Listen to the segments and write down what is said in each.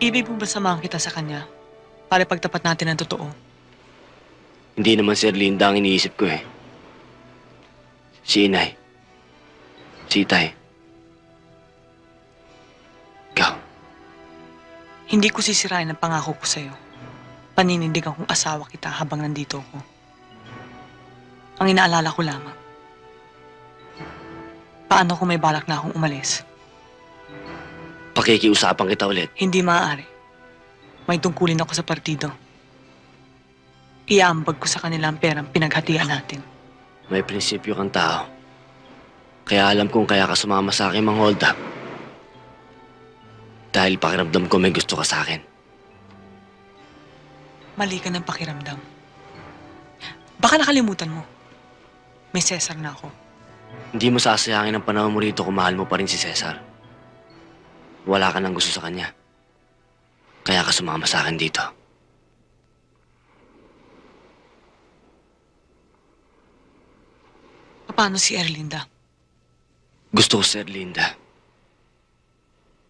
Ibig mo ba samahan kita sa kanya para pagtapat natin ang totoo? Hindi naman si Erlinda ang iniisip ko eh. Si Inay. Si Itay. Ikaw. Hindi ko sisirain ang pangako ko sa'yo. Paninindigan kong asawa kita habang nandito ako. Ang inaalala ko lamang, paano kung may balak na akong umalis? Pakikiusapan kita ulit. Hindi maaari. May tungkulin ako sa partido. Iaambag ko sa kanila ang perang pinaghatian natin. May prinsipyo kang tao. Kaya alam kong kaya ka sumama sa akin mang hold up. Dahil pakiramdam ko may gusto ka sa akin. Mali ka ng pakiramdam. Baka nakalimutan mo. May Cesar na ako. Hindi mo sasayangin ang panahon mo rito kung mahal mo pa rin si Cesar. Wala ka nang gusto sa kanya. Kaya ka sumama sa akin dito. Paano si Erlinda? Gusto ko si Erlinda.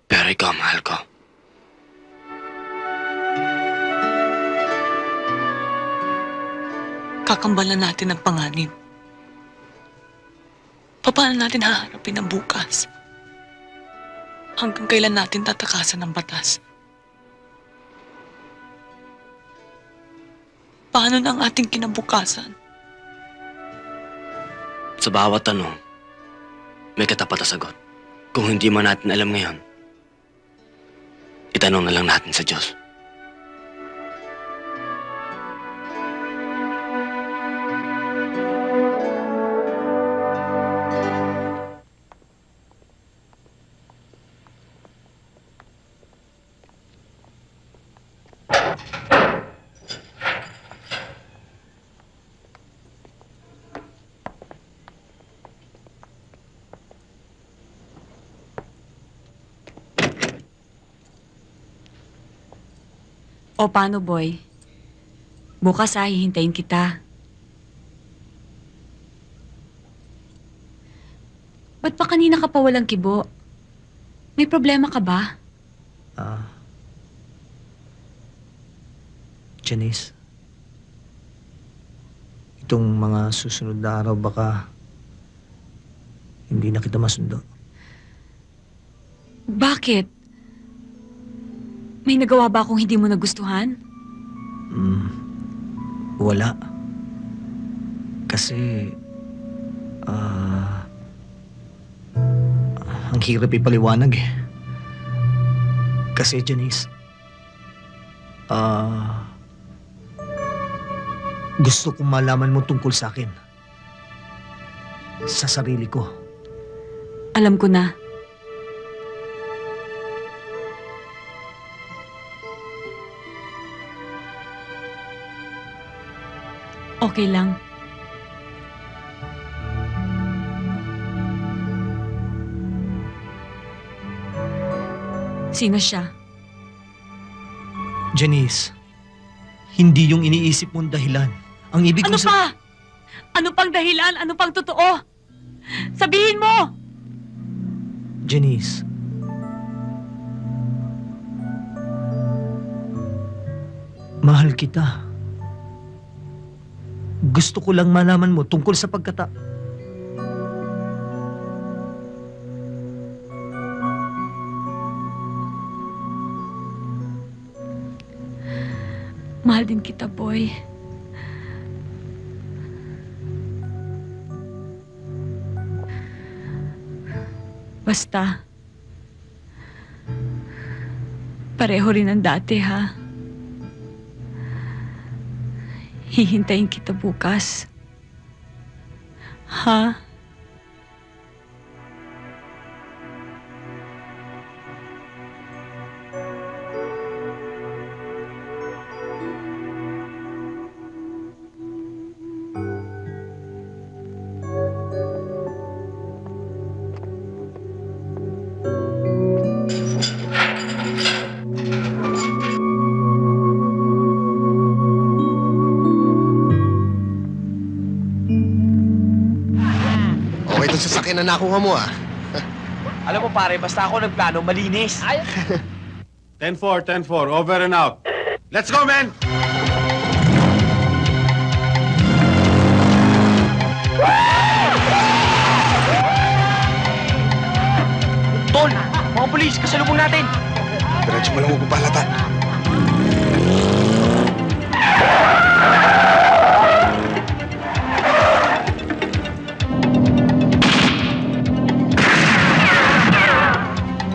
Pero ikaw, mahal ko. Kakambalan natin ang panganib. Paano natin haharapin ang bukas? Hanggang kailan natin tatakasan ang batas? Paano na ang ating kinabukasan? Sa bawat tanong, may katapat na sagot. Kung hindi man natin alam ngayon, itanong na lang natin sa Diyos. O paano, boy? Bukas hihintayin kita. Ba't pa kanina ka pa walang kibo? May problema ka ba? Janice, itong mga susunod na araw baka hindi na kita masundo. Bakit? May nagawa ba akong hindi mo nagustuhan? Wala. Kasi, ang hirap ipaliwanag eh. Kasi, Janice, gusto kong malaman mo tungkol sa akin. Sa sarili ko. Alam ko na. Okay lang. Sino siya? Janice, hindi yung iniisip mong dahilan. Ang ibig Ano ko pa? Ano pang dahilan? Ano pang totoo? Sabihin mo! Janice, mahal kita. Gusto ko lang malaman mo tungkol sa Mahal din kita, boy. Basta, pareho rin ang dati, ha? Hihintayin kita bukas. Ha? Okay itong sasakyan na nakuha mo ah. Alam mo pare, basta ako nagplano, malinis. Ay, 10-4, 10-4. Over and out. Let's go, men! Tol! Mga polis, kasalubong natin! Diretso mo lang magpapalata.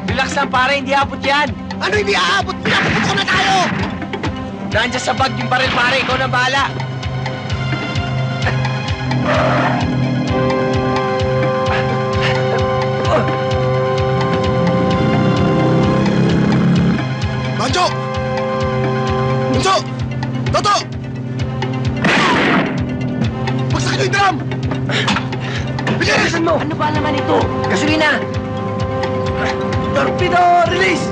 Relax lang pare, hindi abot yan! Ano hindi aabot? Pinapupunta ko na tayo! Nandiyan sa bag yung baril pare, ikaw na bahala! Banjo! Bunso! Toto! Bagsakin nyo yung drum! Bilis! Ano ba naman ito? Gasolina! Torpedo release!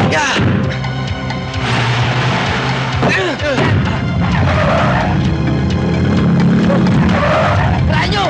Yeah! Ranyo!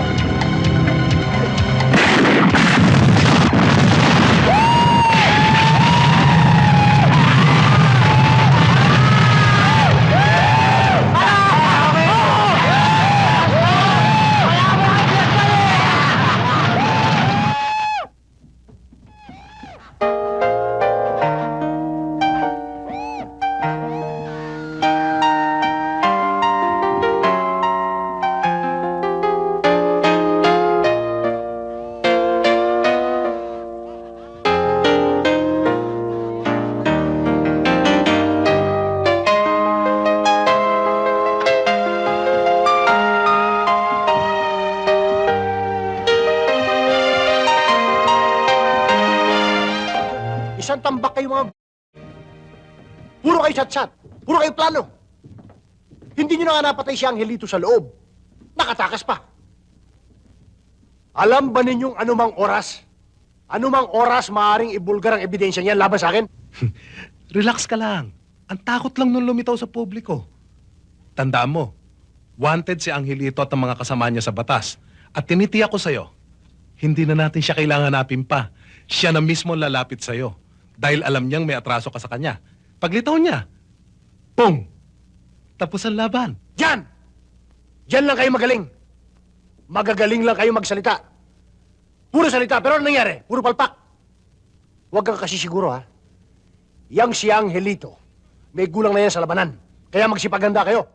Isang tambak kayo mga... Puro kayo chat-chat. Puro kayo plano. Hindi nyo na nga napatay si Angelito sa loob. Nakatakas pa. Alam ba ninyong anumang oras maaaring ibulgar ang ebidensya niyan laban sa akin? Relax ka lang. Ang takot lang nung lumitaw sa publiko. Tandaan mo, wanted si Angelito at ang mga kasama niya sa batas. At tinitiyak ko sa'yo, hindi na natin siya kailangan hanapin pa. Siya na mismo ang lalapit sa'yo. Dahil alam niyang may atraso ka sa kanya. Paglitaw niya, pong! Tapos ang laban. Diyan! Diyan lang kayo magaling. Magagaling lang kayo magsalita. Puro salita, pero ano nangyari? Puro palpak. Huwag kang kasi siguro, ha? Yang si Angelito, may gulang na yan sa labanan. Kaya magsipaganda kayo.